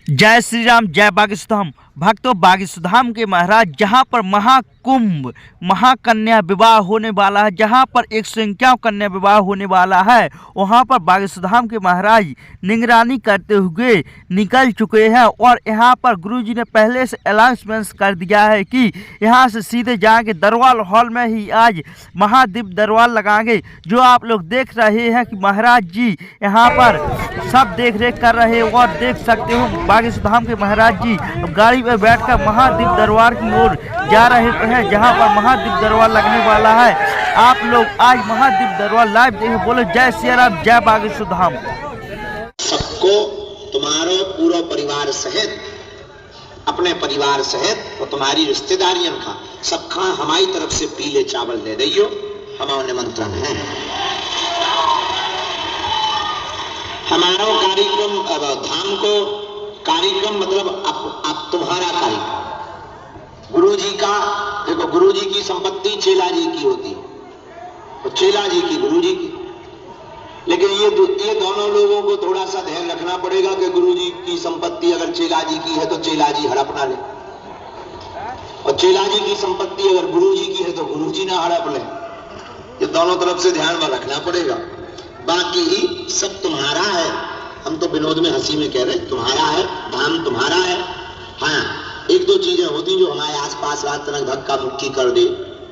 जय श्री राम, जय बागीशधाम। भक्तों, बागीशधाम के महाराज जहाँ पर महाकुंभ महाकन्या विवाह होने वाला है, जहाँ पर 151 कन्या विवाह होने वाला है, वहाँ पर बागीशधाम के महाराज निगरानी करते हुए निकल चुके हैं। और यहाँ पर गुरुजी ने पहले से अनाउंसमेंट कर दिया है कि यहाँ से सीधे जाके दरबार हॉल में ही आज महादीप दरबार लगाएंगे। जो आप लोग देख रहे हैं कि महाराज जी यहाँ पर सब देख रेख कर रहे हैं और देख सकते हो बागीशधाम के महाराज जी गाड़ी में बैठकर महादीप दरबार की ओर जा रहे हैं, जहां पर महादीप दरबार लगने वाला है। आप लोग आज महादीप दरबार लाइव देखें। बोलो जय श्री राम, जय बागीशधाम। सबको तुम्हारे पूरा परिवार सहित, अपने परिवार सहित और तुम्हारी रिश्तेदारियों का सबका हमारी तरफ से पीले चावल दे दियो। हमारा निमंत्रण है। हमारा कार्यक्रम धाम को कार्यक्रम मतलब अब तुम्हारा कार्यक्रम गुरु जी का। देखो, गुरु जी की संपत्ति चेला जी की होती है और चेला जी की गुरु जी की। लेकिन ये दोनों लोगों को थोड़ा सा ध्यान रखना पड़ेगा कि गुरु जी की संपत्ति अगर चेला जी की है तो चेला जी हड़प ना ले, और चेला जी की संपत्ति अगर गुरु जी की है तो गुरु जी ना हड़प ले। ये दोनों तरफ से ध्यान में रखना पड़ेगा। बाकी सब तुम्हारा है। हम तो विनोद में हंसी में कह रहे तुम्हारा है, धाम तुम्हारा है। हाँ, एक दो चीजें होती जो हमारे आसपास रात तक धक्का मुक्की कर दे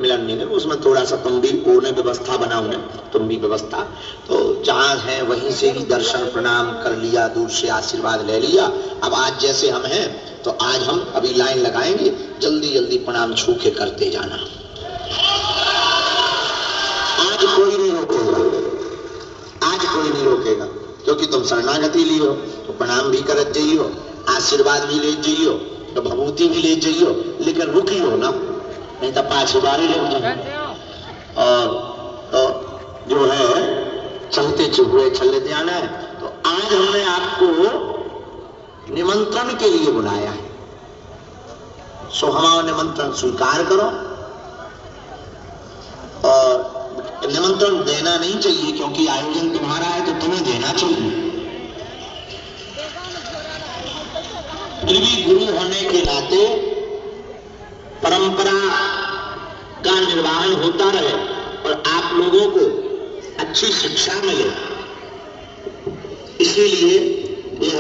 मिलन नहीं, उसमें थोड़ा सा तुम भी ओने व्यवस्था बनाओगे, तुम भी व्यवस्था। तो जहां है वहीं से ही दर्शन प्रणाम कर लिया, दूर से आशीर्वाद ले लिया। अब आज जैसे हम हैं तो आज हम अभी लाइन लगाएंगे, जल्दी जल्दी प्रणाम छू के करते जाना। आज कोई नहीं रोकेगा, आज कोई नहीं रोकेगा, क्योंकि तुम शरणागति लियो तो प्रणाम भी करत जाइयो, आशीर्वाद भी ले जाइयो, तो भभूति भी ले जाइयो, लेकिन रुकियो ना, नहीं तो पाछे बारी लग जाए। और तो जो है चलते चुपड़े चलते आना है। तो आज हमने आपको निमंत्रण के लिए बुलाया है, सो हमारा निमंत्रण स्वीकार करो। और निमंत्रण देना नहीं चाहिए, क्योंकि आयोजन तुम्हारा है तो तुम्हें देना चाहिए। फिर भी गुरु होने के नाते परंपरा का निर्वहन होता रहे और आप लोगों को अच्छी शिक्षा मिले, इसीलिए यह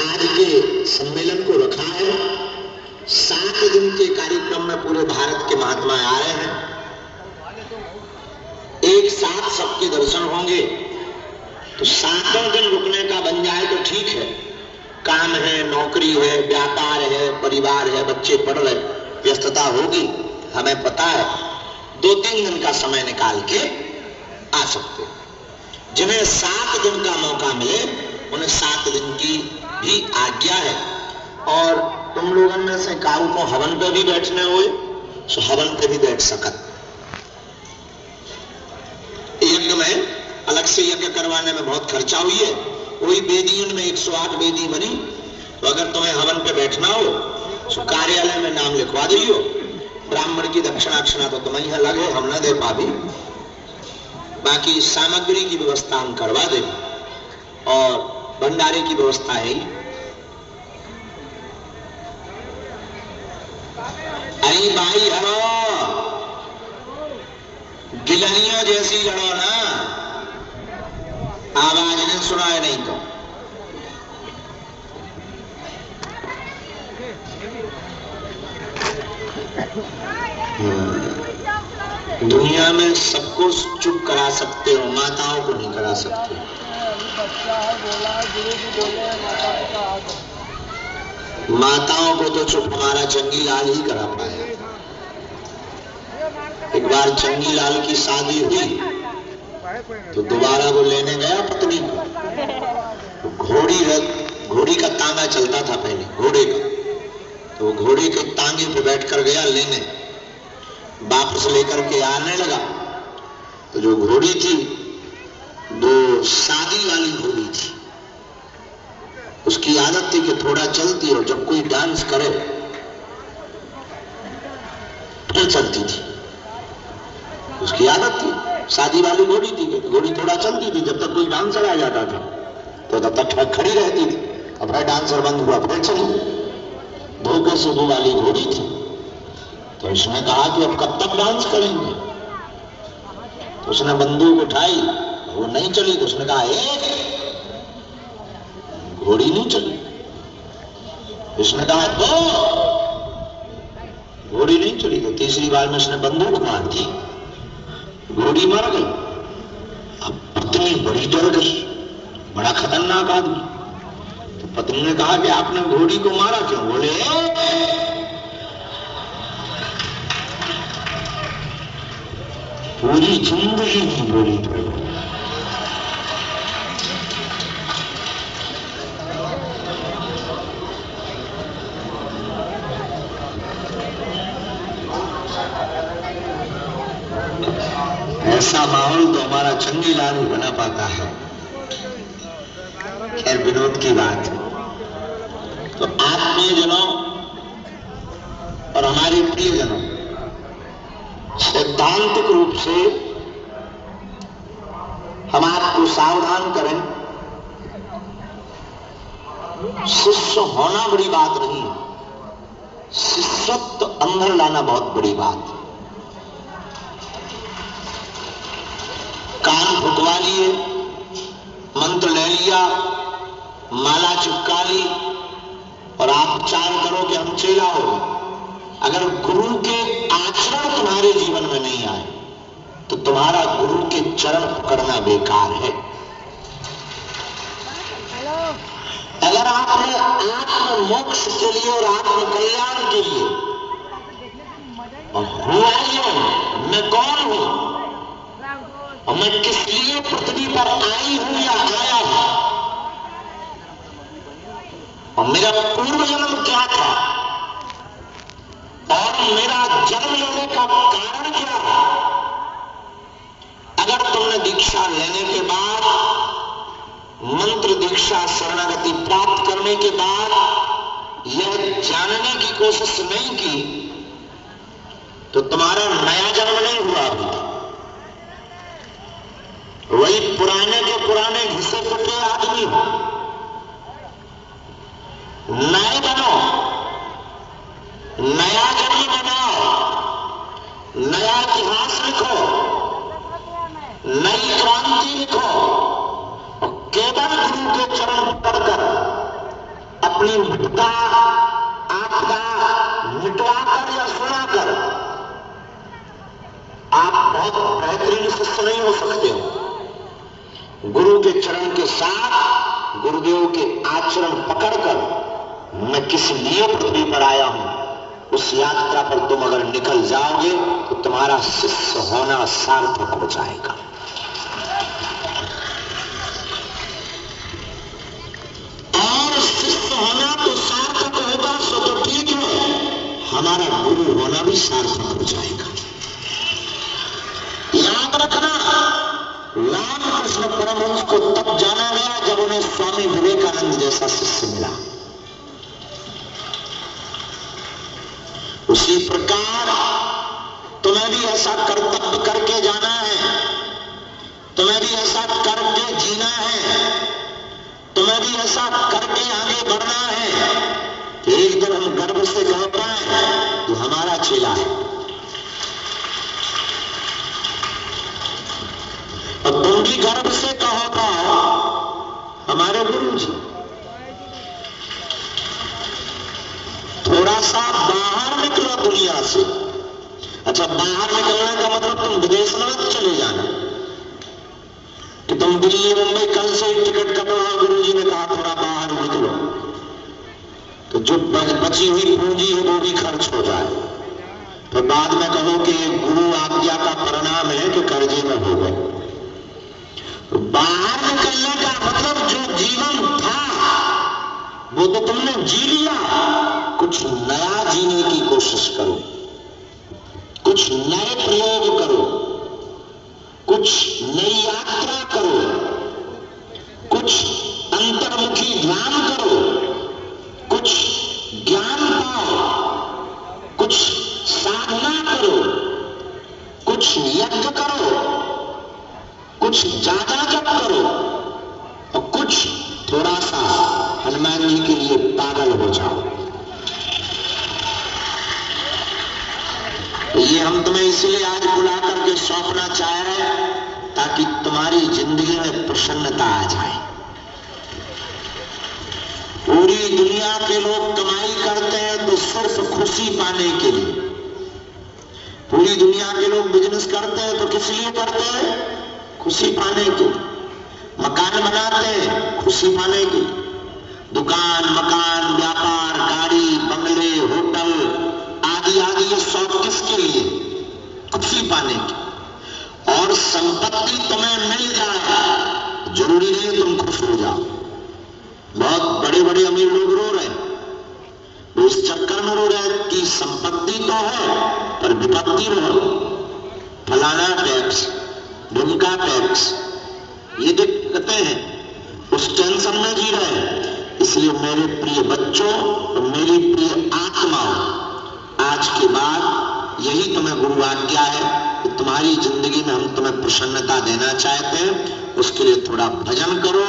आज के सम्मेलन को रखा है। 7 दिन के कार्यक्रम में पूरे भारत के महात्मा आ रहे हैं। एक साथ सबके दर्शन होंगे, तो 7 दिन रुकने का बन जाए तो ठीक है। काम है, नौकरी है, व्यापार है, परिवार है, बच्चे पढ़ रहे, व्यस्तता होगी, हमें पता है। 2-3 दिन का समय निकाल के आ सकते हैं। जिन्हें 7 दिन का मौका मिले उन्हें 7 दिन की भी आज्ञा है। और तुम लोगों में से काऊ को हवन पे भी बैठने हुए तो हवन पे भी बैठ सकत। यज्ञ में अलग से यज्ञ करवाने में बहुत खर्चा हुई है। वही वेदियों में 108 वेदी बनी, तो अगर तुम्हें हवन पे बैठना हो तो कार्यालय में नाम लिखवा दियो। ब्राह्मण की दक्षिणाक्षणा तो तुम्हें अलग है, हम न दे पावी। बाकी सामग्री की व्यवस्था हम करवा दे और भंडारे की व्यवस्था है ही। अरे भाई हरो, गिलहरियों जैसी लड़ो ना, आवाज नहीं सुनाए नहीं तो। दुनिया में सबको चुप करा सकते हो, माताओं को नहीं करा सकते। माताओं को तो चुप हमारा चंगीलाल ही करा पाया। एक बार चंगीलाल की शादी हुई तो दोबारा वो लेने गया पत्नी को। घोड़ी का तांगा चलता था पहले, घोड़े का, तो घोड़े के तांगे पे बैठकर गया लेने। वापस लेकर के आने लगा तो जो घोड़ी थी वो शादी वाली घोड़ी थी। उसकी आदत थी कि थोड़ा चलती और जब कोई डांस करे फिर चलती थी। उसकी आदत थी, शादी वाली घोड़ी थी, घोड़ी थोड़ा चलती थी, जब तक कोई डांसर आ जाता था तो तब तक खड़ी रहती थी। अब फिर डांसर बंद हुआ, फिर चली। धोखे से वो वाली घोड़ी थी। तो इसने कहा कि अब कब तक डांस करेंगे? तो उसने बंदूक उठाई, वो नहीं चली। तो उसने कहा घोड़ी नहीं चली। इसने कहा दो, घोड़ी नहीं चली। तो तीसरी बार में उसने बंदूक मार दी, घोड़ी मर गई। अब पत्नी बड़ी डर गई, बड़ा खतरनाक आदमी। तो पत्नी ने कहा कि आपने घोड़ी को मारा क्यों? बोले पूरी जिंदगी की घोड़ी पर। ऐसा माहौल तो हमारा चंगीलाल ही बना पाता है। खैर विनोद की बात। तो आत्मीयजनों और हमारे प्रियजनों, सैद्धांतिक रूप से हम आपको सावधान करें, शिष्य होना बड़ी बात नहीं, शिष्यत्व अंदर लाना बहुत बड़ी बात है। कान फुकवा लिए, मंत्र ले लिया, माला चिपका ली और आप विचार करो कि हम चेला हो। अगर गुरु के आचरण तुम्हारे जीवन में नहीं आए तो तुम्हारा गुरु के चरण पकड़ना बेकार है। अगर आपने आत्म मोक्ष के लिए और आत्म कल्याण के लिए, मैं कौन हूं और मैं किस लिए पृथ्वी पर आई हूं या आया हूं और मेरा पूर्व जन्म क्या था और मेरा जन्म लेने का कारण क्या है, अगर तुमने दीक्षा लेने के बाद, मंत्र दीक्षा शरणागति प्राप्त करने के बाद यह जानने की कोशिश नहीं की तो तुम्हारा नया जन्म नहीं हुआ। अभी वही पुराने के पुराने घिसे पिटे आदमी हो। नए बनो, नया जन्म बनाओ, नया इतिहास लिखो, नई क्रांति लिखो और केवल गुरु के चरण पकड़कर अपनी विपदा आपदा मिटवाकर या सुनाकर आप बहुत बेहतरीन शिष्य नहीं हो सकते हो। गुरु के चरण के साथ गुरुदेव के आचरण पकड़कर मैं किस लिए पृथ्वी पर आया हूं, उस यात्रा पर तुम अगर निकल जाओगे तो तुम्हारा शिष्य होना सार्थक हो जाएगा। और शिष्य होना तो सार्थक होगा सो तो ठीक है, हमारा गुरु होना भी सार्थक हो जाएगा। याद रखना, रामकृष्ण परमहंस को तब जाना गया जब उन्हें स्वामी विवेकानंद जैसा शिष्य मिला। उसी प्रकार तुम्हें भी ऐसा कर्तव्य करके जाना है, तुम्हें भी ऐसा करके जीना है, तुम्हें भी ऐसा करके आगे बढ़ना है कि एक दिन हम गर्व से कह पाए कि हमारा चेला है। और तुम भी गर्व से कहो पाओ हमारे गुरु जी। थोड़ा सा बाहर निकलो दुनिया से। अच्छा, बाहर निकलने का मतलब तुम विदेश में मत चले जाना कि तुम दिल्ली मुंबई कल से ही टिकट कटवाओ। गुरु जी ने कहा थोड़ा बाहर निकलो तो जो बची हुई पूंजी है वो भी खर्च हो जाए, तो बाद में कहो कि गुरु आज्ञा का परिणाम है कि कर्जे में हो गए। तो बाहर निकलने का मतलब जो जीवन था वो तो तुमने जी लिया, कुछ नया जीने की कोशिश करो, कुछ नए प्रयोग करो, कुछ नई यात्रा करो, कुछ अंतर्मुखी ध्यान करो, कुछ ज्ञान पाओ, कुछ साधना करो, कुछ यज्ञ करो, कुछ ज्यादा जप करो और कुछ थोड़ा सा हनुमान जी हो जाओ। तो ये हम तुम्हें इसलिए आज बुला करके सौंपना चाह रहे हैं ताकि तुम्हारी जिंदगी में प्रसन्नता आ जाए। पूरी दुनिया के लोग कमाई करते हैं तो सिर्फ खुशी पाने के लिए। पूरी दुनिया के लोग बिजनेस करते हैं तो किस लिए करते हैं? खुशी पाने के लिए। मकान बनाते हैं खुशी पाने के लिए। दुकान, मकान, व्यापार, गाड़ी, बंगले, होटल आदि आदि ये सब किसके लिए? खुशी पाने की। और संपत्ति तुम्हें मिल जाए, जरूरी नहीं तुम खुश हो जाओ। बहुत बड़े बड़े अमीर लोग रो रहे हैं, वो इस चक्कर में रो रहे हैं कि संपत्ति तो है पर विपत्ति में हो। फलाना टैक्स, ढुमका टैक्स, ये दिक्कतें हैं, उस टेंशन में जी रहे हैं। इसलिए मेरे प्रिय बच्चों और मेरी प्रिय आत्माओं, आज के बाद यही तुम्हें गुरु आज्ञा है कि तुम्हारी जिंदगी में हम तुम्हें प्रसन्नता देना चाहते हैं। उसके लिए थोड़ा भजन करो,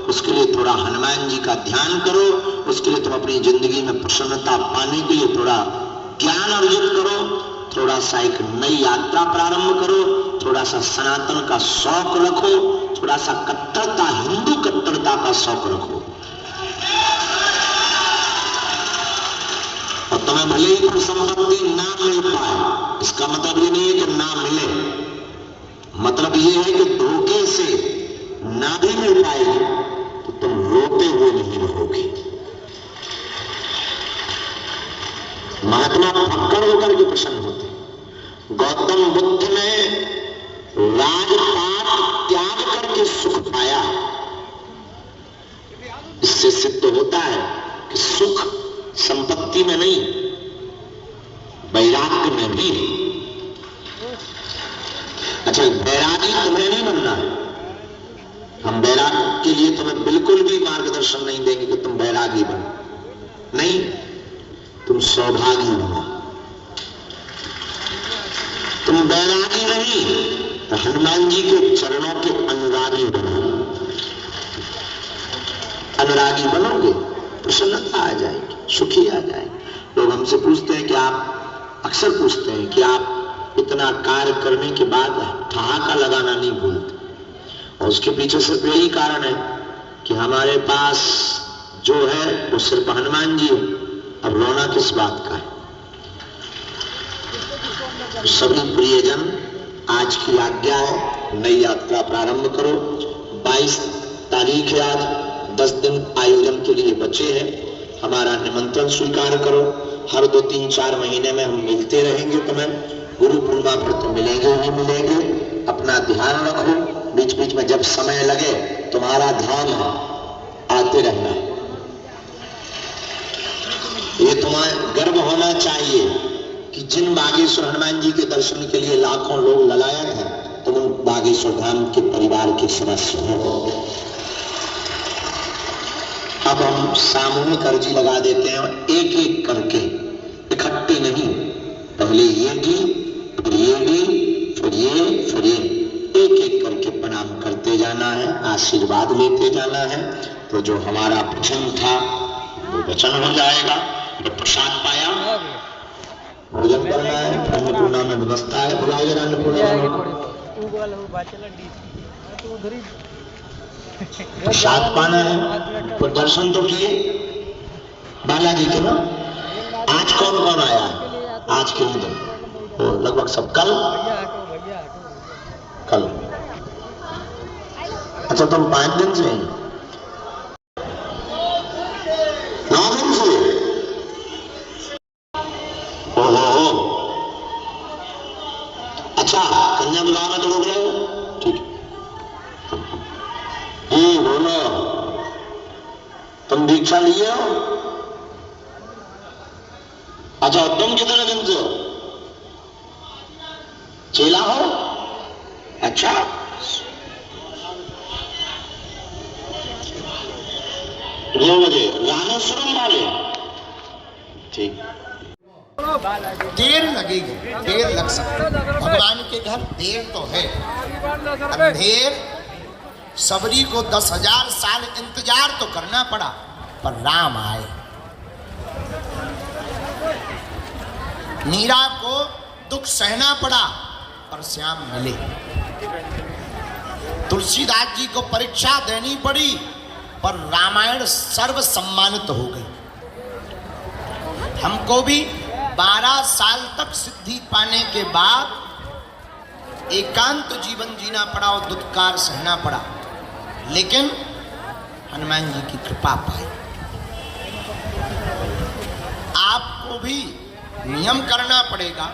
उसके लिए थोड़ा हनुमान जी का ध्यान करो, उसके लिए तुम अपनी जिंदगी में प्रसन्नता पाने के लिए थोड़ा ज्ञान अर्जित करो, थोड़ा सा एक नई यात्रा प्रारंभ करो, थोड़ा सा सनातन का शौक रखो, थोड़ा सा कट्टरता, हिंदू कट्टरता का शौक रखो। और तुम्हें भले ही कोई संपत्ति ना मिल पाए, इसका मतलब ये नहीं है कि ना मिले, मतलब ये है कि धोखे से ना भी मिल पाएगी तो तुम रोते हुए नहीं रहोगे। महात्मा फक्कड़ होकर के प्रसन्न होते। गौतम बुद्ध ने राजपाट त्याग करके सुख पाया। इससे सिद्ध होता है कि सुख संपत्ति में नहीं, वैराग्य में भी है। अच्छा, वैरागी तुम्हें नहीं बनना है। हम वैराग्य के लिए तुम्हें बिल्कुल भी मार्गदर्शन नहीं देंगे कि तुम वैरागी बनो, नहीं, तुम सौभागी बनो। तुम वैरागी नहीं तो हनुमान जी के चरणों के अनुरागी बनो। अनुरागी बनोगे, प्रसन्नता आ जाएगी, सुखी आ जाएगी। लोग हमसे पूछते हैं कि आप, अक्सर पूछते हैं कि आप इतना कार्य करने के बाद ठहाका लगाना नहीं भूलते। और उसके पीछे सिर्फ यही कारण है कि हमारे पास जो है वो सिर्फ हनुमान जी है, अब रोना किस बात का है। सभी प्रियजन, आज की आज्ञा है, नई यात्रा प्रारंभ करो। 22 तारीख है आज, 10 दिन आयोजन के लिए बचे हैं। हमारा निमंत्रण स्वीकार करो। हर 2-3-4 महीने में हम मिलते रहेंगे तुम्हें। गुरु पूर्णिमा पर तो मिलेंगे ही मिलेंगे। अपना ध्यान रखो, बीच बीच में जब समय लगे तुम्हारा ध्यान आते रहना। ये तुम्हें गर्व होना चाहिए कि जिन बागेश्वर हनुमान जी के दर्शन के लिए लाखों लोग ललायन हैं, तुम उन बागेश्वर धाम के परिवार के सदस्य हो। अब हम सामूहिक अर्जी लगा देते हैं, एक एक करके, इकट्ठे नहीं। पहले ये गी, फिर ये गी, फिर ये, एक एक करके प्रणाम करते जाना है, आशीर्वाद लेते जाना है। तो जो हमारा वचन था वो वचन हो जाएगा। तो प्रसाद पाया, भोजन करना है, अन्नपूर्णा में व्यवस्था है, बुलाइए अन्नपूर्णा। प्रसाद पाना है, तो दर्शन तो किए बालाजी के ना। आज कौन कौन आया है? आज के दिन तो लगभग सब कल। अच्छा, तुम 5 दिन से, 9 दिन से? ओहो, अच्छा, कन्या विवाह में तो लोग रहे हो, ठीक है। बोलो, तुम दीक्षा लिए हो? अच्छा, तुम कितने दिन से हो? चेला हो? अच्छा, दो बजे रामेश्वरम वाले, ठीक। देर लगेगी, देर लग सकती है। भगवान के घर देर तो है, अंधेर। सबरी को 10,000 साल इंतजार तो करना पड़ा, पर राम आए। मीरा को दुख सहना पड़ा पर श्याम मिले। तुलसीदास जी को परीक्षा देनी पड़ी पर रामायण सर्व सम्मानित हो गई। हमको भी 12 साल तक सिद्धि पाने के बाद एकांत जीवन जीना पड़ा और दुत्कार सहना पड़ा, लेकिन हनुमान जी की कृपा पाई। आपको भी नियम करना पड़ेगा,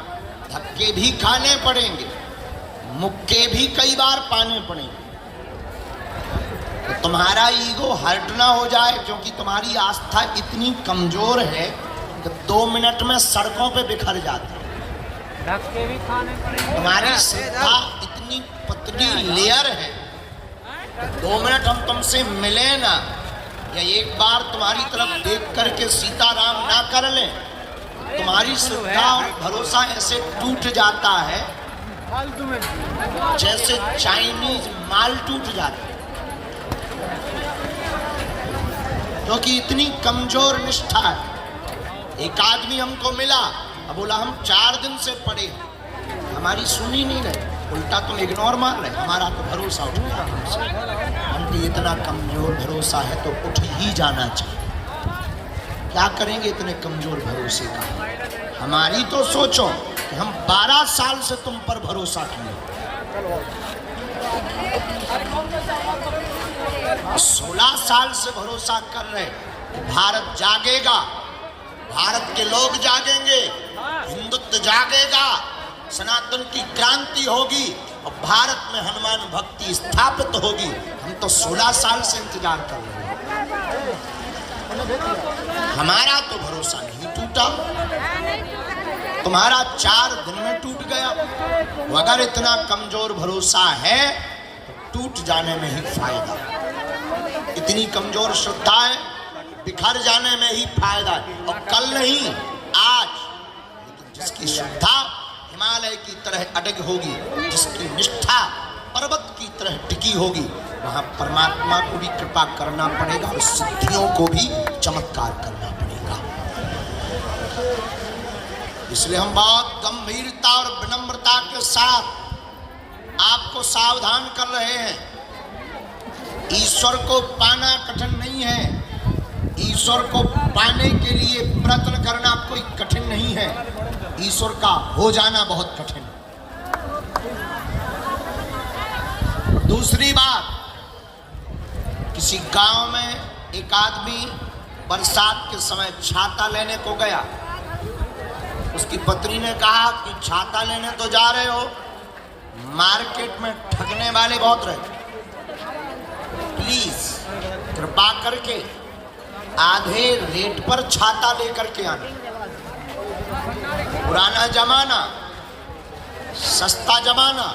धक्के भी खाने पड़ेंगे, मुक्के भी कई बार पाने पड़ेंगे। तो तुम्हारा ईगो हर्ट ना हो जाए, क्योंकि तुम्हारी आस्था इतनी कमजोर है कि 2 मिनट में सड़कों पे बिखर जाती है। धक्के भी खाने पड़ेंगे। तुम्हारी श्रद्धा इतनी पतली लेयर है कि 2 मिनट हम तुमसे मिले ना, या एक बार तुम्हारी तरफ देख करके सीताराम ना कर ले, तुम्हारी श्रद्धा और भरोसा ऐसे टूट जाता है जैसे चाइनीज माल टूट जाता है, क्योंकि इतनी कमजोर निष्ठा है। एक आदमी हमको मिला, अब बोला हम 4 दिन से पढ़े, हमारी सुनी नहीं रहे, उल्टा तुम इग्नोर मार रहे, हमारा तो भरोसा उठ गया तुमसे। हमको इतना कमजोर भरोसा है तो उठ ही जाना चाहिए। क्या करेंगे इतने कमजोर भरोसे का? हमारी तो सोचो कि हम 12 साल से तुम पर भरोसा किए, 16 साल से भरोसा कर रहे। भारत जागेगा, भारत के लोग जागेंगे, हिंदुत्व जागेगा, सनातन की क्रांति होगी और भारत में हनुमान भक्ति स्थापित होगी। हम तो 16 साल से इंतजार कर रहे हैं। हमारा तो भरोसा नहीं टूटा, तुम्हारा 4 दिन में टूट गया। अगर इतना कमजोर भरोसा है तो टूट जाने में ही फायदा, इतनी कमजोर श्रद्धा है बिखर जाने में ही फायदा है, और कल नहीं आज। लेकिन जिसकी श्रद्धा हिमालय की तरह अडग होगी, जिसकी निष्ठा पर्वत की तरह टिकी होगी, वहां परमात्मा को भी कृपा करना पड़ेगा और सिद्धियों को भी चमत्कार करना पड़ेगा। इसलिए हम बहुत गंभीरता और विनम्रता के साथ आपको सावधान कर रहे हैं। ईश्वर को पाना कठिन नहीं है, ईश्वर को पाने के लिए प्रयत्न करना कोई कठिन नहीं है, ईश्वर का हो जाना बहुत कठिन है। दूसरी बात, किसी गांव में एक आदमी बरसात के समय छाता लेने को गया। उसकी पत्नी ने कहा कि छाता लेने तो जा रहे हो, मार्केट में ठगने वाले बहुत रहे, प्लीज कृपा करके आधे रेट पर छाता लेकर के आना। पुराना जमाना, सस्ता जमाना।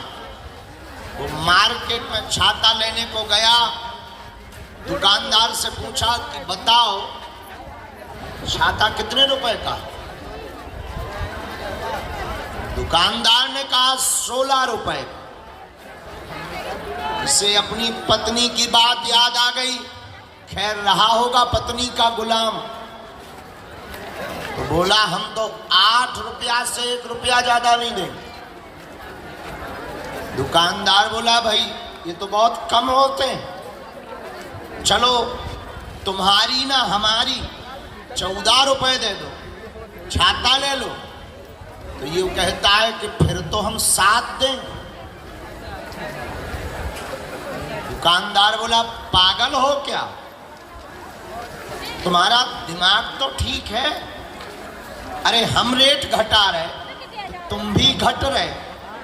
वो मार्केट में छाता लेने को गया, दुकानदार से पूछा कि बताओ छाता कितने रुपए का? दुकानदार ने कहा 16 रुपए। इसे अपनी पत्नी की बात याद आ गई, खैर रहा होगा पत्नी का गुलाम, तो बोला हम तो 8 रुपया से 1 रुपया ज्यादा नहीं देंगे। दुकानदार बोला भाई ये तो बहुत कम होते हैं, चलो तुम्हारी ना हमारी 14 रुपए दे दो, छाता ले लो। तो ये कहता है कि फिर तो हम 7 देंगे। दुकानदार बोला पागल हो क्या, तुम्हारा दिमाग तो ठीक है, अरे हम रेट घटा रहे तुम भी घट रहे,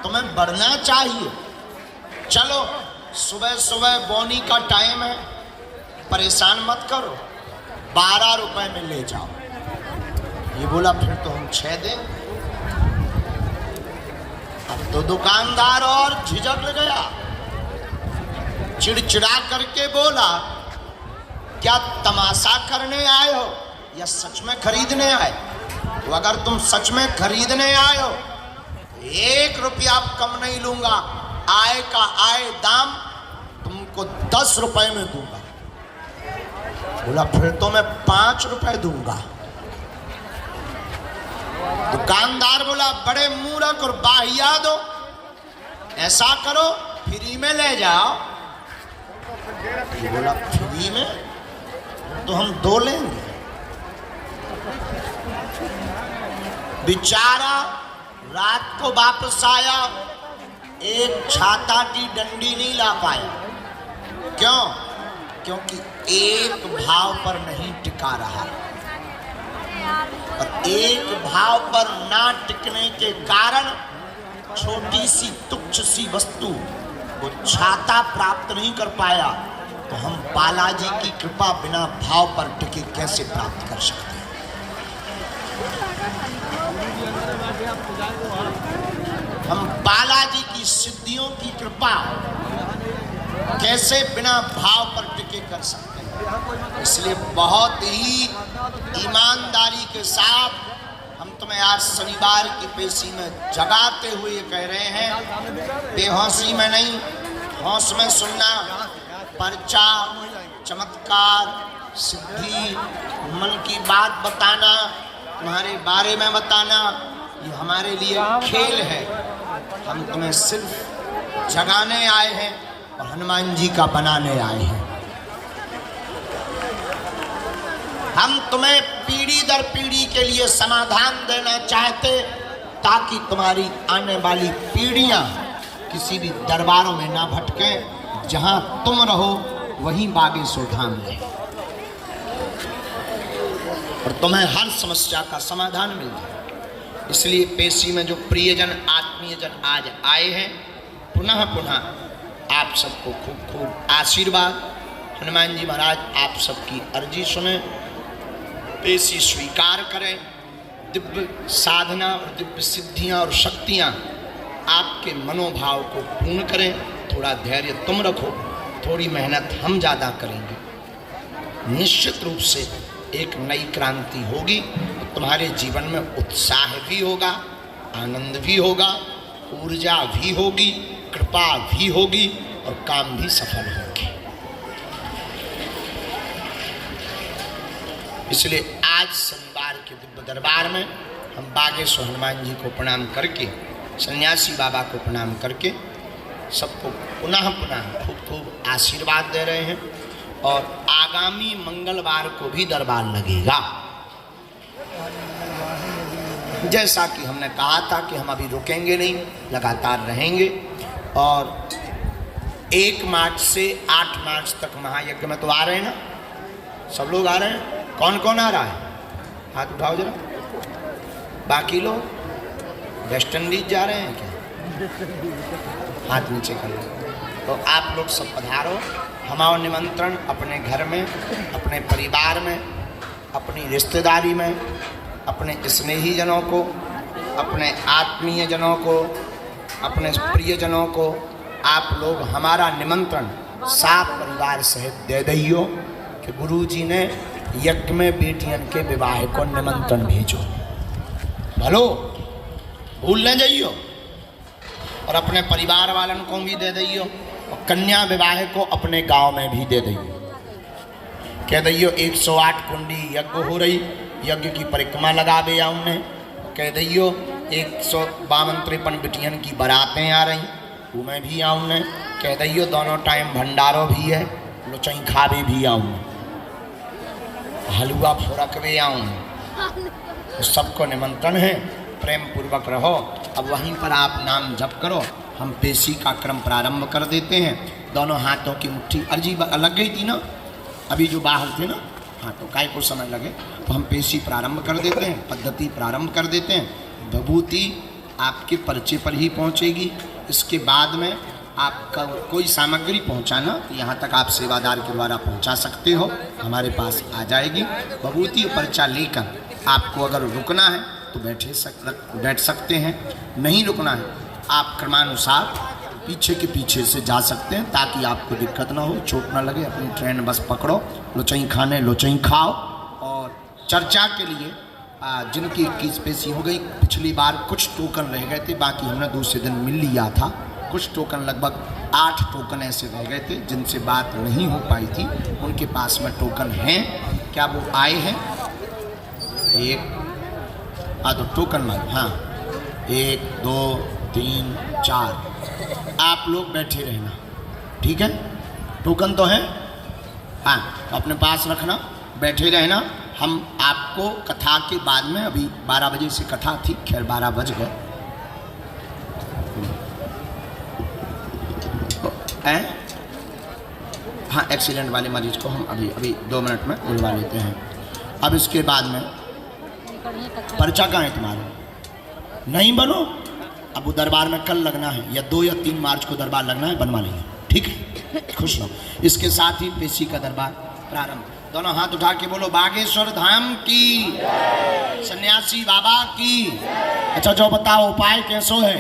तुम्हें बढ़ना चाहिए। चलो सुबह सुबह बोनी का टाइम है, परेशान मत करो, 12 रुपए में ले जाओ। ये बोला फिर तो हम 6 दें। अब तो दुकानदार और झिझक गया, चिड़चिड़ा करके बोला क्या तमाशा करने आए हो या सच में खरीदने आए? तो अगर तुम सच में खरीदने आए हो 1 रुपया कम नहीं लूंगा, आय का आय दाम तुमको 10 रुपए में दूंगा। बोला फिर तो मैं 5 रुपए दूंगा। दुकानदार बोला बड़े मूर्ख और बाहियात हो, ऐसा करो फ्री में ले जाओ। बोला फ्री में तो हम 2 लेंगे। बेचारा रात को वापस आया, एक छाता की डंडी नहीं ला पाया। क्यों? क्योंकि एक भाव पर नहीं टिका रहा, और एक भाव पर ना टिकने के कारण छोटी सी तुच्छ सी वस्तु वो छाता प्राप्त नहीं कर पाया। तो हम बालाजी की कृपा बिना भाव पर टिके कैसे प्राप्त कर सकते हैं? हम बालाजी की सिद्धियों की कृपा कैसे बिना भाव पर टिके कर सकते हैं? इसलिए बहुत ही ईमानदारी के साथ हम तुम्हें आज शनिवार की पेशी में जगाते हुए कह रहे हैं, बेहोशी में नहीं, होश में सुनना। पर्चा, चमत्कार, सिद्धि, मन की बात बताना, तुम्हारे बारे में बताना, ये हमारे लिए खेल है। हम तुम्हें सिर्फ जगाने आए हैं और हनुमान जी का बनाने आए हैं। हम तुम्हें पीढ़ी दर पीढ़ी के लिए समाधान देना चाहते, ताकि तुम्हारी आने वाली पीढ़ियां किसी भी दरबारों में ना भटकें। जहां तुम रहो वहीं बागेश्वर धाम है, और तुम्हें हर समस्या का समाधान मिल जाए। इसलिए पेशी में जो प्रियजन आत्मीयजन आज आए हैं, पुनः पुनः आप सबको खूब खूब आशीर्वाद। हनुमान जी महाराज आप सबकी अर्जी सुने, पेशी स्वीकार करें। दिव्य साधना और दिव्य सिद्धियां और शक्तियां आपके मनोभाव को पूर्ण करें। थोड़ा धैर्य तुम रखो, थोड़ी मेहनत हम ज़्यादा करेंगे। निश्चित रूप से एक नई क्रांति होगी। तुम्हारे जीवन में उत्साह भी होगा, आनंद भी होगा, ऊर्जा भी होगी, कृपा भी होगी, और काम भी सफल होंगे। इसलिए आज शनिवार के दिव्य दरबार में हम बागेश्वर हनुमान जी को प्रणाम करके, सन्यासी बाबा को प्रणाम करके सबको पुनः पुनः खूब खूब आशीर्वाद दे रहे हैं। और आगामी मंगलवार को भी दरबार लगेगा। जैसा कि हमने कहा था कि हम अभी रुकेंगे नहीं, लगातार रहेंगे। और 1 मार्च से 8 मार्च तक महायज्ञ में तो आ रहे हैं ना, सब लोग आ रहे हैं। कौन कौन आ रहा है? हाथ उठाओ जरा। बाकी लोग वेस्ट इंडीज जा रहे हैं क्या? हाथ नीचे कर लो। तो आप लोग सब पधारो। हमारा निमंत्रण अपने घर में, अपने परिवार में, अपनी रिश्तेदारी में, अपने स्नेही जनों को, अपने आत्मीय जनों को, अपने प्रियजनों को आप लोग हमारा निमंत्रण साथ परिवार सहित दे दियो कि गुरुजी ने यज्ञ में बेटियन के विवाह को निमंत्रण भेजो। भलो भूल न जाइयो, और अपने परिवार वालन को भी दे दियो, और कन्या विवाह को अपने गांव में भी दे दियो। कह दियो 108 कुंडी यज्ञ हो रही, यज्ञ की परिक्रमा लगावे या उन्हें। कह दियो 152 बिटियन की बारातें आ रही, उनमें भी आऊँ। कह दियो दोनों टाइम भंडारो भी है, लुचई खावे भी आऊँ, हलवा फोरकवे आऊँ। तो सबको निमंत्रण है, प्रेम पूर्वक रहो। अब वहीं पर आप नाम जप करो। हम पेशी का क्रम प्रारंभ कर देते हैं। दोनों हाथों की मुट्ठी, अर्जी लग गई थी ना अभी जो बाहर थे ना, हाँ तो काय को समय लगे, तो हम पेशी प्रारंभ कर देते हैं, पद्धति प्रारंभ कर देते हैं। विभूति आपके पर्चे पर ही पहुंचेगी। इसके बाद में आपका कोई सामग्री पहुंचाना तो यहाँ तक आप सेवादार के द्वारा पहुंचा सकते हो, हमारे पास आ जाएगी। विभूति और पर्चा लेकर आपको अगर रुकना है तो बैठ सकते हैं, नहीं रुकना है आप क्रमानुसार पीछे के पीछे से जा सकते हैं, ताकि आपको दिक्कत ना हो, चोट ना लगे। अपनी ट्रेन बस पकड़ो, लोचई खाने लोचई खाओ। और चर्चा के लिए जिनकी 21 पेशी हो गई, पिछली बार कुछ टोकन रह गए थे, बाकी हमने दूसरे दिन मिल लिया था। कुछ टोकन, लगभग 8 टोकन ऐसे रह गए थे जिनसे बात नहीं हो पाई थी, उनके पास में टोकन हैं। क्या वो आए हैं? एक हाँ तो टोकन मारो। हाँ 1 2 3 4 आप लोग बैठे रहना, ठीक है? टोकन तो है, हाँ तो अपने पास रखना, बैठे रहना। हम आपको कथा के बाद में, अभी 12 बजे से कथा थी, खैर 12 बज गए हैं। हाँ एक्सीडेंट वाले मरीज को हम अभी 2 मिनट में बुलवा लेते हैं। अब इसके बाद में पर्चा कहाँ है तुम्हारा? नहीं बनो, अब वो दरबार में कल लगना है, या 2 या 3 मार्च को दरबार लगना है, बनवा लेंगे, ठीक है? खुश रहो। इसके साथ ही पेशी का दरबार प्रारंभ। दोनों हाथ उठा के बोलो बागेश्वर धाम की, सन्यासी बाबा की। अच्छा जो बताओ उपाय कैसो है?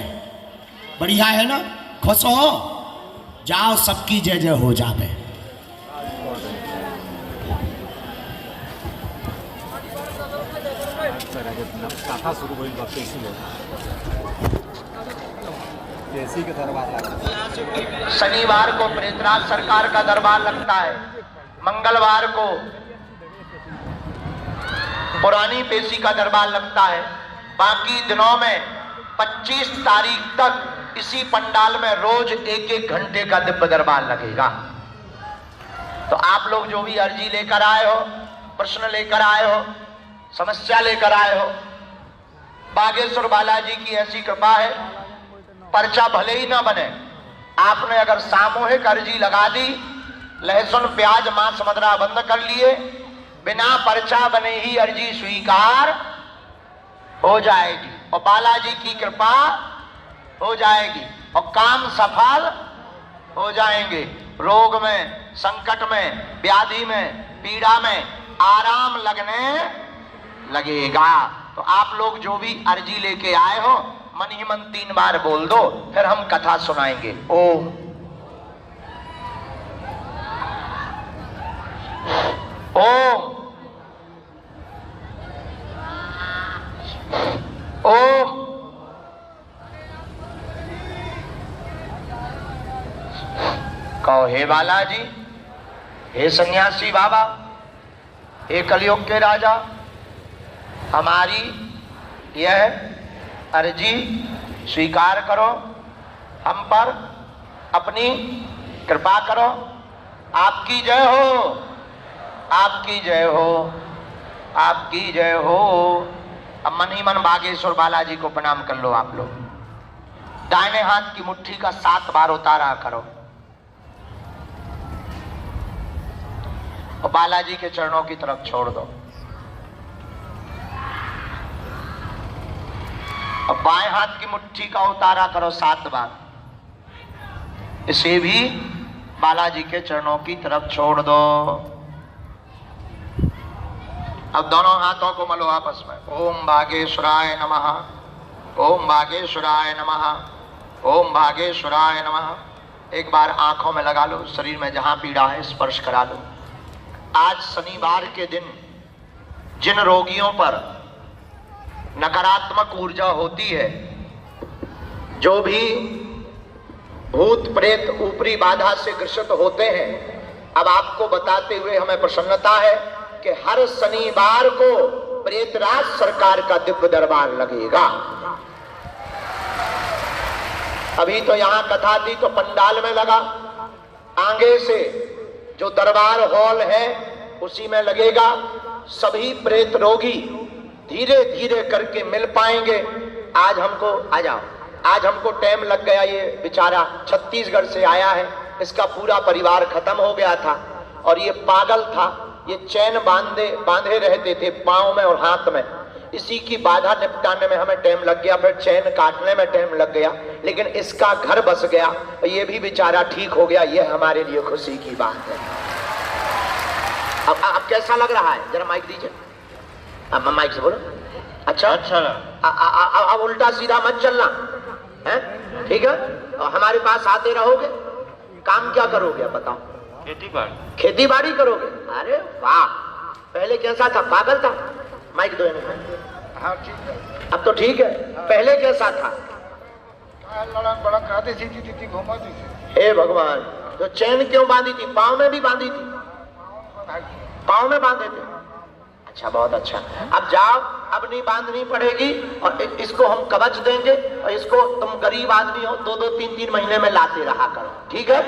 बढ़िया है ना? खुश हो? जाओ, सबकी जय जय हो जावे। कथा शुरू हुई पेशी के दरबार लगा। शनिवार को प्रेतराज सरकार का दरबार लगता है, मंगलवार को पुरानी पेशी का दरबार लगता है। बाकी दिनों में 25 तारीख तक इसी पंडाल में रोज 1-1 घंटे का दिव्य दरबार लगेगा। तो आप लोग जो भी अर्जी लेकर आए हो, प्रश्न लेकर आए हो, समस्या लेकर आए हो, बागेश्वर बालाजी की ऐसी कृपा है, पर्चा भले ही ना बने, आपने अगर सामूहिक अर्जी लगा दी, लहसुन प्याज मांस मदिरा बंद कर लिए, बिना पर्चा बने ही अर्जी स्वीकार हो जाएगी और बालाजी की कृपा हो जाएगी और काम सफल हो जाएंगे। रोग में, संकट में, व्याधि में, पीड़ा में आराम लगने लगेगा। तो आप लोग जो भी अर्जी लेके आए हो, मन ही मन 3 बार बोल दो, फिर हम कथा सुनाएंगे। ओम ओम ओम कहो हे बालाजी, हे सन्यासी बाबा, हे कलयुग के राजा, हमारी यह अर्जी स्वीकार करो, हम पर अपनी कृपा करो। आपकी जय हो, आपकी जय हो, आपकी जय हो। अब मन ही मन बागेश्वर बालाजी को प्रणाम कर लो। आप लोग दाहिने हाथ की मुट्ठी का 7 बार उतारा करो और बालाजी के चरणों की तरफ छोड़ दो। और बाएं हाथ की मुट्ठी का उतारा करो 7 बार, इसे भी बालाजी के चरणों की तरफ छोड़ दो। अब दोनों हाथों को मलो आपस में। ओम बागेश्वराय नमः, ओम बागेश्वराय नमः, ओम बागेश्वराय नमः। एक बार आंखों में लगा लो, शरीर में जहां पीड़ा है स्पर्श करा लो। आज शनिवार के दिन जिन रोगियों पर नकारात्मक ऊर्जा होती है, जो भी भूत प्रेत ऊपरी बाधा से ग्रसित होते हैं, अब आपको बताते हुए हमें प्रसन्नता है कि हर शनिवार को प्रेतराज सरकार का दिव्य दरबार लगेगा। अभी तो यहां कथा थी तो पंडाल में लगा, आगे से जो दरबार हॉल है उसी में लगेगा। सभी प्रेत रोगी धीरे धीरे करके मिल पाएंगे। आज हमको आ जाओ, आज हमको टाइम लग गया। ये बेचारा छत्तीसगढ़ से आया है, इसका पूरा परिवार खत्म हो गया था और ये पागल था। ये चैन बांधे रहते थे पांव में और हाथ में, इसी की बाधा निपटाने में हमें टाइम लग गया, फिर चैन काटने में टाइम लग गया, लेकिन इसका घर बस गया, ये भी बेचारा ठीक हो गया। ये हमारे लिए खुशी की बात है। अब कैसा लग रहा है? जरा माइक दीजिए। अब माइक से बोलो। अच्छा अच्छा। अब उल्टा सीधा मत चलना है, ठीक है? और हमारे पास आते रहोगे। काम क्या करोगे बताओ? खेती बाड़ी करोगे? अरे वाह, पहले कैसा था? पागल था? माइक दो इन्हें। हाँ ठीक है, अब तो ठीक है। पहले कैसा था? बड़ा खाते थी, घुमाती थी। हे भगवान, तो चैन क्यों बांधी थी? पाँव में भी बांधी थी? पाँव में बांधे थे? अच्छा, बहुत अच्छा। अब जाओ, अबनी बांधनी पड़ेगी और इसको हम कवच देंगे और इसको तुम गरीब आदमी हो 2-2 3-3 महीने में लाते रहा करो, ठीक है?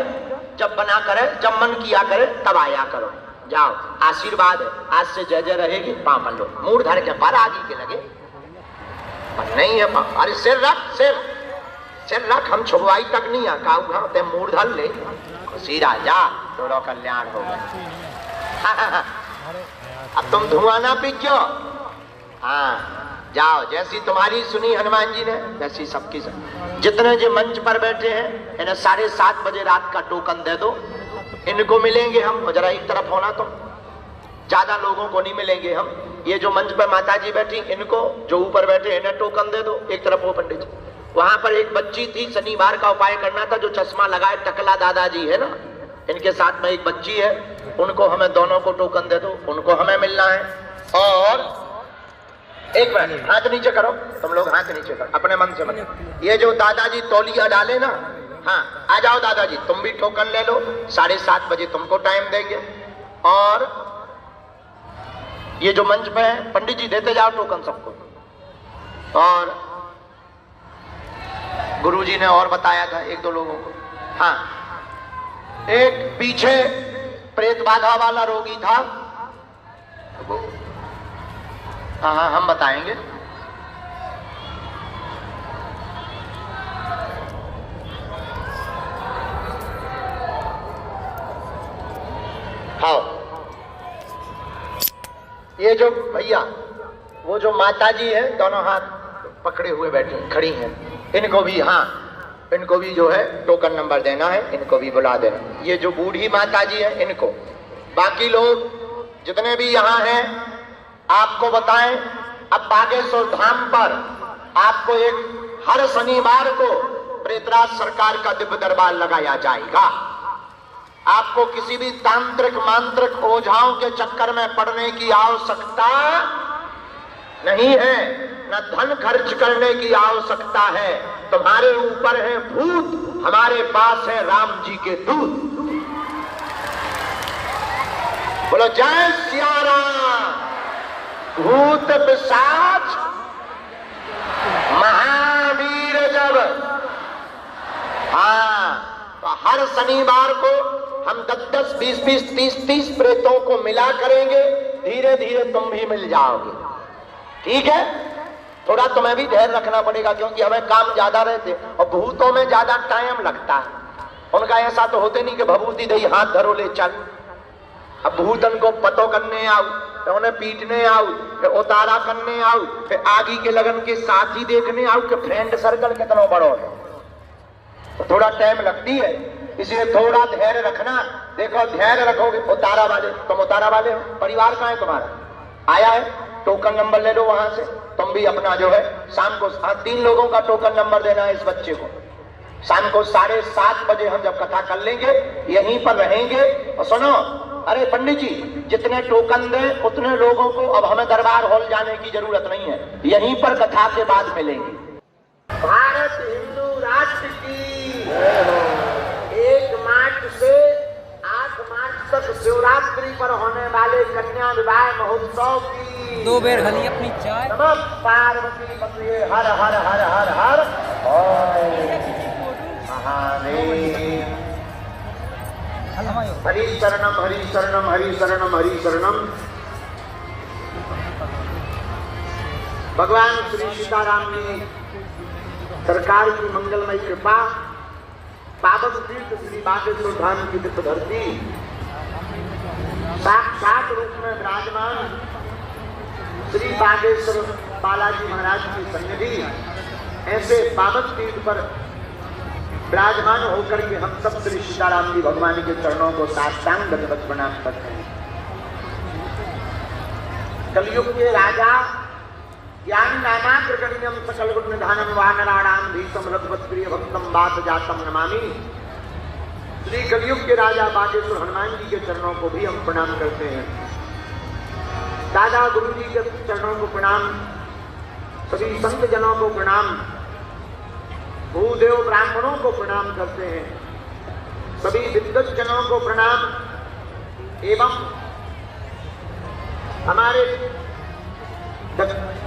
जब बना करे, जब मन किया करे तब आया करो। जाओ, आशीर्वाद है, आज से जय जय रहेगी। पाँव पर लो, मूड धर के पर आगे के लगे पर नहीं है पाँव। अरे सिर रख, सिर रख, हम छुपवाई तक नहीं है काऊ ते मूड धर ले सीधा जा, तोरो कल्याण हो गया। अब तुम धुआं ना पीछो, हाँ जाओ, जैसी तुम्हारी सुनी हनुमान जी ने वैसी सबकी सुनी। जितने जो मंच पर बैठे हैं इन्हें 7:30 बजे रात का टोकन दे दो, इनको मिलेंगे हम। जरा एक तरफ होना, तो ज्यादा लोगों को नहीं मिलेंगे हम। ये जो मंच पर माता जी बैठी इनको, जो ऊपर बैठे इन्हें टोकन दे दो। एक तरफ हो पंडित जी। वहां पर एक बच्ची थी, शनिवार का उपाय करना था, जो चश्मा लगाए टकला दादाजी है ना, इनके साथ में एक बच्ची है, उनको हमें दोनों को टोकन दे दो, उनको हमें मिलना है। और एक मिनट, हाथ नीचे करो तुम लोग, हाथ नीचे करो अपने मन से मत। ये जो दादाजी तौलिया डाले ना, हाँ आ जाओ दादाजी, तुम भी टोकन ले लो। 7:30 बजे तुमको टाइम देंगे। और ये जो मंच पे है पंडित जी देते जाओ टोकन सबको। और गुरुजी ने और बताया था 1-2 लोगों को। हाँ, एक पीछे प्रेत बाधा वाला रोगी था, हाँ हम बताएंगे। हाँ, ये जो भैया, वो जो माता जी है दोनों हाथ पकड़े हुए बैठे खड़ी हैं, इनको भी, हाँ इनको भी जो है टोकन नंबर देना है, इनको भी बुला देना। ये जो बूढ़ी माता जी है इनको, बाकी लोग जितने भी यहाँ हैं आपको बताएं, अब बागेश्वर धाम पर आपको एक हर शनिवार को प्रेतराज सरकार का दिव्य दरबार लगाया जाएगा। आपको किसी भी तांत्रिक मांत्रिक ओझाओं के चक्कर में पड़ने की आवश्यकता नहीं है, न धन खर्च करने की आवश्यकता है। तुम्हारे ऊपर है भूत, हमारे पास है राम जी के दूत। बोलो जय सिया राम। भूत पिशाच महावीर जब, हाँ, तो हर शनिवार को हम 10-10, 20-20, 30-30 प्रेतों को मिला करेंगे। धीरे धीरे तुम भी मिल जाओगे, ठीक है? थोड़ा तुम्हें भी धैर्य रखना पड़ेगा, क्योंकि हमें काम ज्यादा रहते और भूतों में ज्यादा टाइम लगता है। उनका ऐसा तो होते नहीं कि भभूति दही हाथ धरो ले चल। अब भूतन को पतो करने आओ, फिर उन्हें पीटने आओ, फिर उतारा करने आओ, फिर आगे के लगन के साथी देखने आओ कि फ्रेंड सर्कल कितना बड़ो है, तो थोड़ा टाइम लगती है। इसलिए थोड़ा धैर्य रखना। देखो धैर्य रखोगे, उतारा वाले, तुम उतारा वाले हो, परिवार कहाँ है तुम्हारा? आया है, टोकन नंबर ले लो वहां से। तुम भी अपना जो है शाम को 3 लोगों का टोकन नंबर देना है इस बच्चे को। शाम को 7:30 बजे हम जब कथा कर लेंगे यहीं पर रहेंगे। और सुनो, अरे पंडित जी जितने टोकन दें उतने लोगों को अब हमें दरबार हॉल जाने की जरूरत नहीं है, यहीं पर कथा के बाद मिलेंगे। भारत हिंदू राष्ट्र की 1 मार्च से 8 मार्च तक शिवरात्रि पर होने वाले कन्या विवाह महोत्सव की 2 बेर हली अपनी चाय। नमः पार्वती पते हर हर हर हर हर महादेव। हरि शरणम हरि शरणम हरि शरणम हरि शरणम। भगवान श्री सीताराम की सरकार की मंगलमय कृपा, पावन तीर्थ श्री बागेश्वर धाम की दिव्य धरती, साक्षात रूप में विराजमान श्री बागेश्वर बालाजी महाराज की सन्निधि, ऐसे पावन तीर्थ पर विराजमान होकर के हम सब श्री सीताराम जी भगवान के चरणों को साष्टांग दंडवत प्रणाम करते हैं। कलयुग के राजा ज्ञान नामात्र गण्यम सकल गुण निधानम वानराणाम भीषम रघुपत प्रिय भक्तम बात जातम नमामि। श्री कलयुग के राजा बागेश्वर हनुमान जी के चरणों को भी हम प्रणाम करते हैं। दादा गुरु जी के चरणों को प्रणाम, सभी संत जनों को प्रणाम, भूदेव ब्राह्मणों को प्रणाम करते हैं, सभी विद्वत जनों को प्रणाम एवं हमारे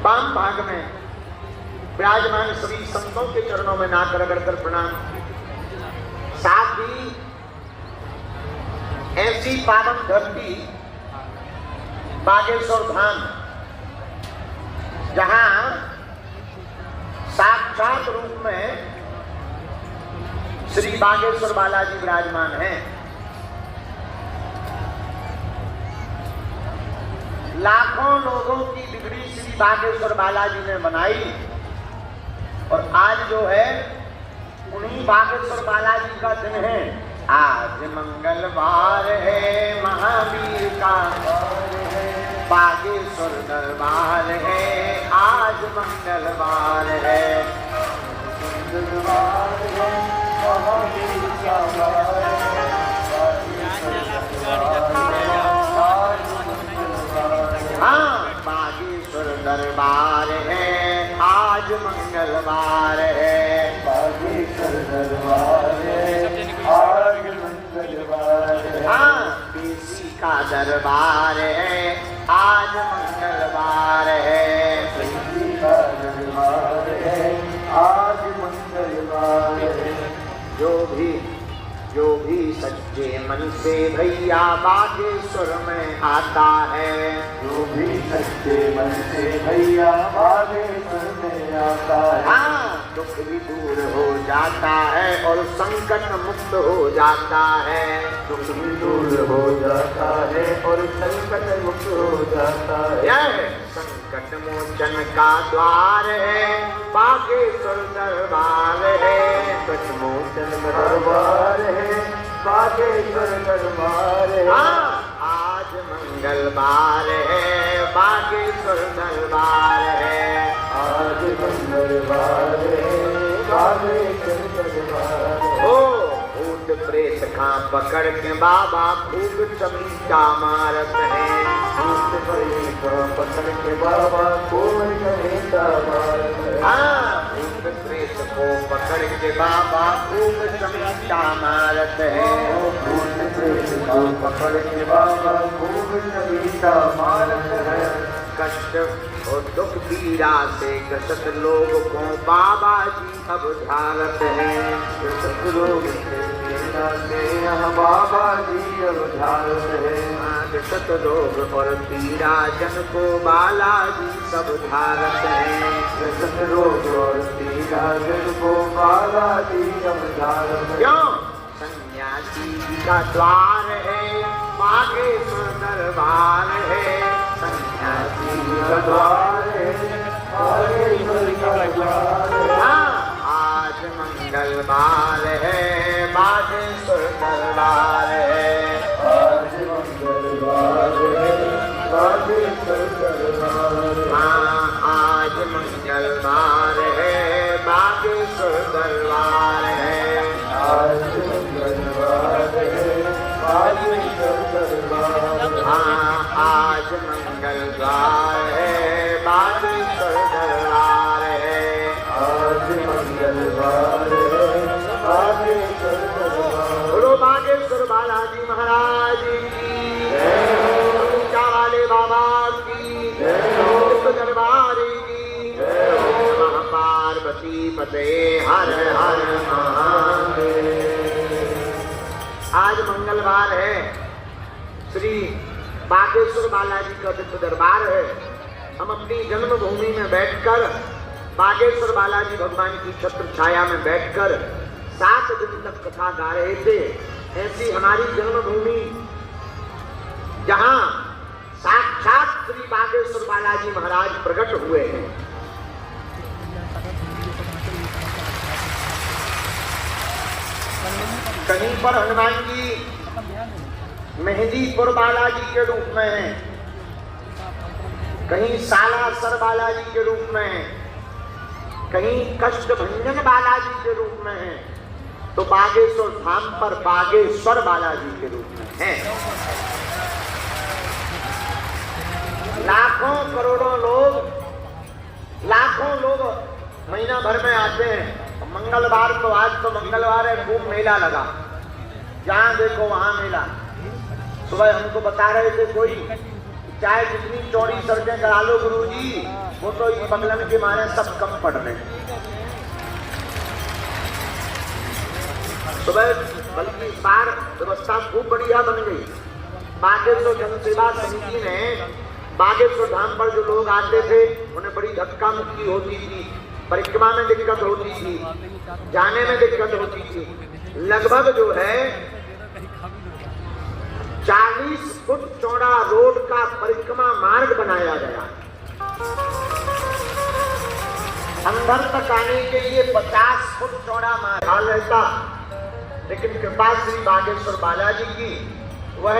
वाम भाग में विराजमान सभी संतों के चरणों में नाक रगड़ कर प्रणाम। साथ ही ऐसी पावन धरती बागेश्वर धाम, जहां साक्षात रूप में श्री बागेश्वर बालाजी विराजमान हैं। लाखों लोगों की बिगड़ी श्री बागेश्वर बालाजी ने बनाई, और आज जो है उन्हीं बागेश्वर बालाजी का दिन है। आज मंगलवार है, महावीर का बागेश्वर दरबार है, आज मंगलवार है, मंगलवार है, महावीर का हाँ, बागेश्वर दरबार है, आज मंगलवार है, बागेश्वर दरबार है, आज मंगलवार है, हाँ, बेसी का दरबार है, आज मंगलवार है, बेसी का दरबार है, आज मंगलवार है। जो भी सच्चे मन से भैया बागेश्वर में आता है, जो भी सच्चे मन से भैया बागेश्वर में आता है, हाँ, दुख भी दूर हो जाता है और संकट मुक्त हो जाता है, दुख भी दूर हो जाता है और संकट मुक्त हो जाता है। यह संकट मोचन का द्वार है, बागेश्वर दरबार है, संकट मोचन दरबार है, बागेश्वर दरबार है, आज मंगलवार है, बागेश्वर दरबार है, आज मंगलवार है, बागेश्वर दरबार है। ओ भूत प्रेत का पकड़ के बाबा खूब चमीटा मारत है, भूत प्रेत का पकड़ के बाबा खूब चमीटा मारत है, हाँ, भूत प्रेत को पकड़ के बाबा खूब चमीटा मारत है, भूत प्रेत को पकड़ के बाबा खूब चमीटा मारत है। कष्ट और दुख पीड़ा से ग्रस्त लोग को बाबा जी अब झालत है, ग्रस्त लोग से यहाँ बाबा जी अब झालत है, ग्रस्त लोग और पीड़ा जन को बालाजी सब झालत है, ग्रस्त लोग और पीड़ा जन को बालाजी अब झालत है। क्यों? सन्यासी का द्वार है, बागेश्वर दरबार है, सन्यासी का द्वार है, बागेश्वर का द्वार है, हाँ, आज मंगलवार है, बागेश्वर दरबार है, आज मंगलवार है, बागेश्वर दरबार है, हाँ, आज मंगलवार है, बागेश्वर दरबार है, आज मंगलवार है, बागेश्वर दरबार, हाँ, आज मंगलवार है, बागेश्वर दरबार है, आज मंगलवार है, बागेश्वर दरबार। बोलो बागेश्वर बालाजी महाराज की जय, ऊंचा वाले बाबा की जय, दरबार की जय, महापार्वती पते हर हर महादेव। आज मंगलवार है, श्री बागेश्वर बालाजी का दिव्य दरबार है। हम अपनी जन्मभूमि में बैठकर बागेश्वर बालाजी भगवान की छत्र छाया में बैठकर 7 दिन तक कथा गा रहे थे। ऐसी हमारी जन्मभूमि जहां साक्षात श्री बागेश्वर बालाजी महाराज प्रकट हुए हैं। कहीं पर हनुमान जी मेहंदीपुर बालाजी के रूप में है, कहीं सालासर बालाजी के रूप में है, कहीं कष्टभंजन बालाजी के रूप में है, तो बागेश्वर धाम पर बागेश्वर बालाजी के रूप में है। लाखों करोड़ों लोग महीना भर में आते हैं। मंगलवार तो आज तो मंगलवार है, खूब मेला लगा, जहां देखो वहां मेला। सुबह हमको बता रहे थे कोई चाहे जितनी चौड़ी सड़कें करा लो गुरुजी, वो तो इस बगलन के मारे सब कम पड़ रहे हैं। सुबह बल्कि इस बार व्यवस्था खूब बढ़िया बन गई। बागेश्वर जनसेवा समिति ने बागेश्वर धाम पर जो लोग आते थे उन्हें बड़ी धक्का मुक्की होती थी, परिक्रमा में दिक्कत होती थी, जाने में दिक्कत होती थी। लगभग जो है 40 फुट चौड़ा रोड का परिक्रमा मार्ग बनाया गया। अंदर तक आने के लिए 50 फुट चौड़ा मार्ग रहता, लेकिन कृपा श्री बागेश्वर बालाजी की वह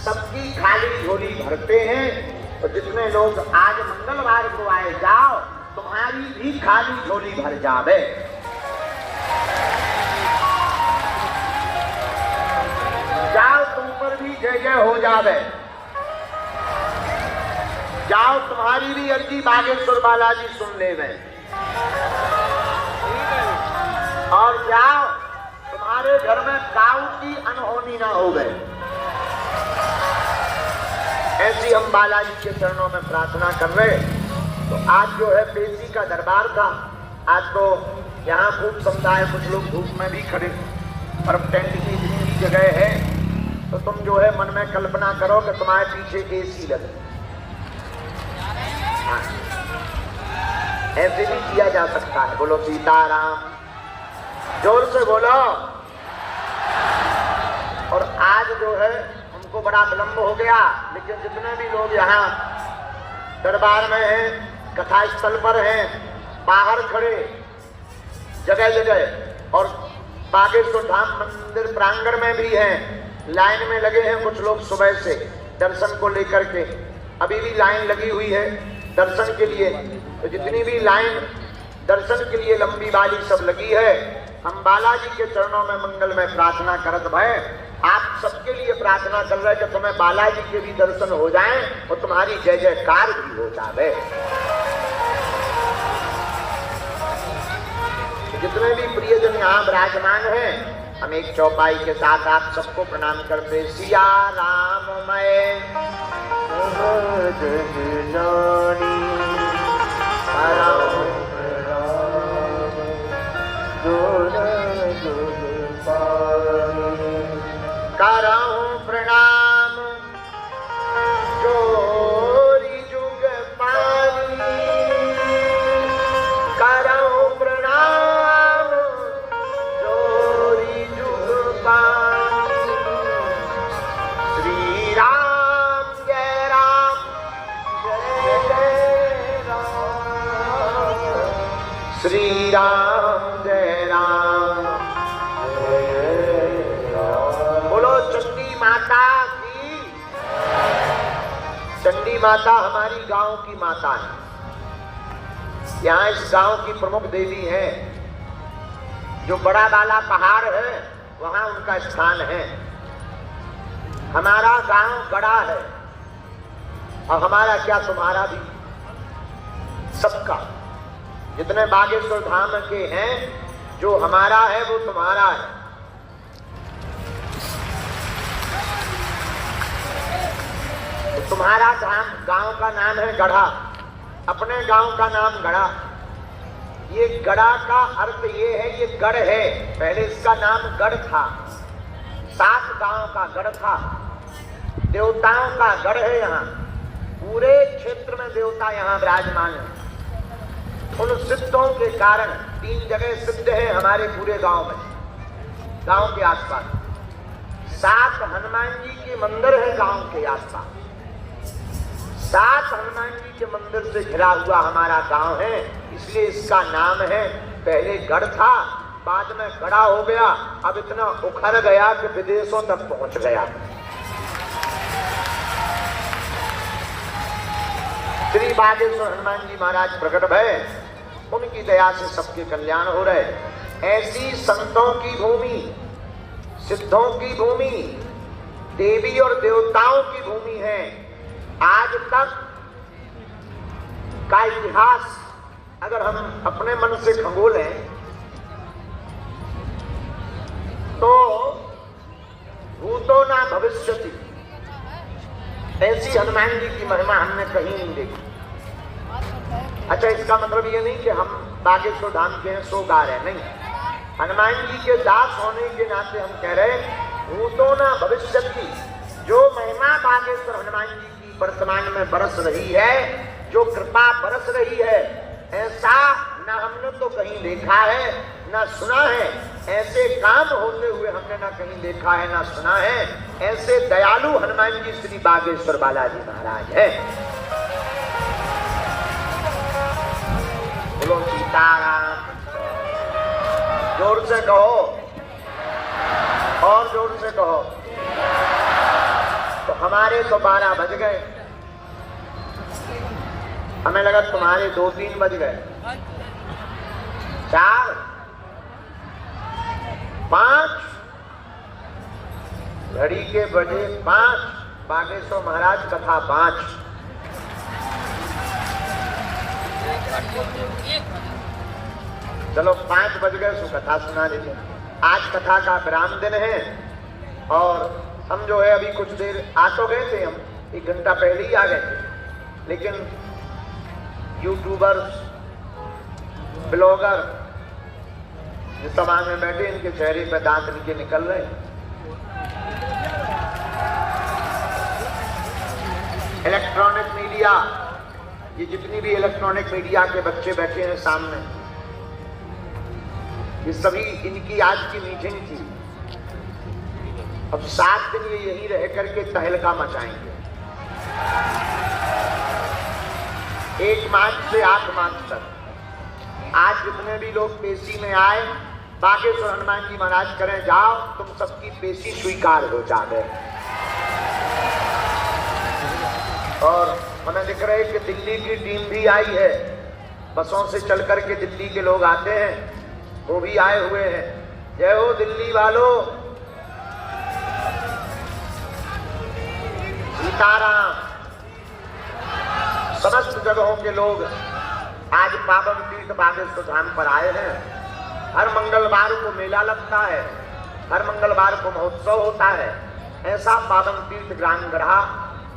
सबकी खाली झोली भरते हैं। और जितने लोग आज मंगलवार को आए, जाओ तुम्हारी भी खाली झोली भर जावे। जाओ तुम पर भी जय जय हो जावे। जाओ तुम्हारी भी अर्जी बागेश्वर बालाजी सुन ले में। और जाओ तुम्हारे घर में काऊ की अनहोनी ना हो गए। ऐसी हम बालाजी के चरणों में प्रार्थना कर रहे। तो आज जो है पेशी का दरबार था। आज तो यहाँ खूब समुदाय, कुछ लोग धूप में भी खड़े, पर टेंट की इतनी जगह है तो तुम जो है मन में कल्पना करो कि तुम्हारे पीछे एसी लगे। हाँ, ऐसे भी किया जा सकता है। बोलो सीताराम, जोर से बोलो। और आज जो है उनको बड़ा विलंब हो गया, लेकिन जितने भी लोग यहाँ दरबार में हैं, कथा स्थल पर हैं, बाहर खड़े जगह जगह, और बागेश्वर धाम मंदिर प्रांगण में भी हैं, लाइन में लगे हैं कुछ लोग सुबह से दर्शन को लेकर के। अभी भी लाइन लगी हुई है दर्शन के लिए। तो जितनी भी लाइन दर्शन के लिए लंबी वाली सब लगी है, हम बालाजी के चरणों में मंगल में प्रार्थना करत भय आप सबके लिए प्रार्थना कर रहे हैं कि तुम्हें बालाजी के भी दर्शन हो जाएं और तुम्हारी जय जयकार भी हो जावे। जितने भी प्रियजन यहाँ विराजमान हैं, हम एक चौपाई के साथ आप सबको प्रणाम करते। सिया राममय करहूं प्रणाम जोरी जुग पानी, करहूं प्रणाम जोरी जुग पानी। श्री राम जय राम जय जय राम, श्री राम जय राम। चंडी माता की, चंडी माता हमारी गांव की माता है। यहाँ इस गांव की प्रमुख देवी है। जो बड़ा वाला पहाड़ है वहां उनका स्थान है। हमारा गांव बड़ा है और हमारा क्या तुम्हारा भी, सबका। जितने बागेश्वर धाम के हैं, जो हमारा है वो तुम्हारा है। तुम्हारा धाम गांव का नाम है गढ़ा, अपने गांव का नाम गढ़ा। ये गढ़ा का अर्थ ये है, ये गढ़ है, पहले इसका नाम गढ़ था। 7 गांव का गढ़ था, देवताओं का गढ़ है। यहाँ पूरे क्षेत्र में देवता यहाँ विराजमान है। उन सिद्धों के कारण 3 जगह सिद्ध है हमारे पूरे गांव में, गांव के आसपास। 7 हनुमान जी के मंदिर है गांव के आसपास। 7 हनुमान जी के मंदिर से घिरा हुआ हमारा गांव है, इसलिए इसका नाम है। पहले गढ़ था, बाद में गढ़ा हो गया, अब इतना उखड़ गया कि विदेशों तक पहुंच गया। श्री बागेश्वर हनुमान जी महाराज प्रकट भय, उनकी दया से सबके कल्याण हो रहे। ऐसी संतों की भूमि, सिद्धों की भूमि, देवी और देवताओं की भूमि है। आज तक का इतिहास अगर हम अपने मन से खंगोलें तो भूतो न भविष्यति, ऐसी हनुमान जी की महिमा हमने कहीं नहीं देखी। अच्छा, इसका मतलब ये नहीं कि हम बागेश्वर धाम के हैं सो गा रहे, नहीं। हनुमान जी के दास होने के नाते हम कह रहे भूतों न भविष्य की जो महिमा बागेश्वर हनुमान जी की वर्तमान में बरस रही है, जो कृपा बरस रही है, ऐसा न हमने तो कहीं देखा है न सुना है। ऐसे काम होते हुए हमने न कहीं देखा है न सुना है। ऐसे दयालु हनुमान जी श्री बागेश्वर बालाजी महाराज है। बोलो सीताराम। जोर से कहो, और जोर से कहो। तो हमारे तो 12 बज गए, हमें लगा तुम्हारे 2-3 बज गए, 4, 5 घड़ी के बजे 5। बागेश्वर महाराज कथा 5। चलो 5 बज गए, सो कथा सुना दीजिए। आज कथा का विराम दिन है और हम जो है अभी कुछ देर आ तो गए थे, हम 1 घंटा पहले ही आ गए थे, लेकिन यूट्यूबर्स, ब्लॉगर जो सभा में बैठे, इनके चेहरे पे दांत नीचे निकल रहे। इलेक्ट्रॉनिक मीडिया, ये जितनी भी इलेक्ट्रॉनिक मीडिया के बच्चे बैठे हैं सामने, ये सभी इनकी आज की मीटिंग थी। अब 7 दिन ये यही रह करके तहलका मचाएंगे। 1 मार्च से 8 मार्च तक आज जितने भी लोग पेशी में आए, बागेश्वर हनुमान जी महाराज करें जाओ, तुम सबकी पेशी स्वीकार हो जाए। और हमें दिख रहा है कि दिल्ली की टीम भी आई है, बसों से चल करके दिल्ली के लोग आते हैं, वो भी आए हुए हैं। जय हो दिल्ली वालों, सीताराम। समस्त जगहों के लोग आज पावन तीर्थ बागेश्वर धाम पर आए हैं। हर मंगलवार को मेला लगता है, हर मंगलवार को महोत्सव होता है। ऐसा पावन तीर्थ ग्रामगढ़ा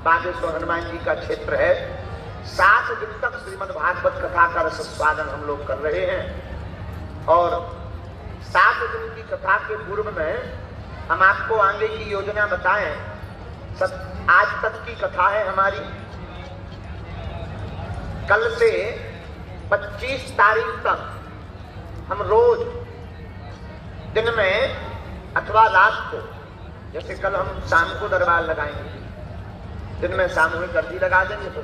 बागेश्वर हनुमान जी का क्षेत्र है। 7 दिन तक श्रीमद् भागवत कथा का रस स्वादन हम लोग कर रहे हैं। और 7 दिन की कथा के पूर्व में हम आपको आगे की योजना बताएं। आज तक की कथा है हमारी, कल से 25 तारीख तक हम रोज दिन में अथवा रात को, जैसे कल हम शाम को दरबार लगाएंगे, दिन में सामूहिक अर्जी लगा देंगे तो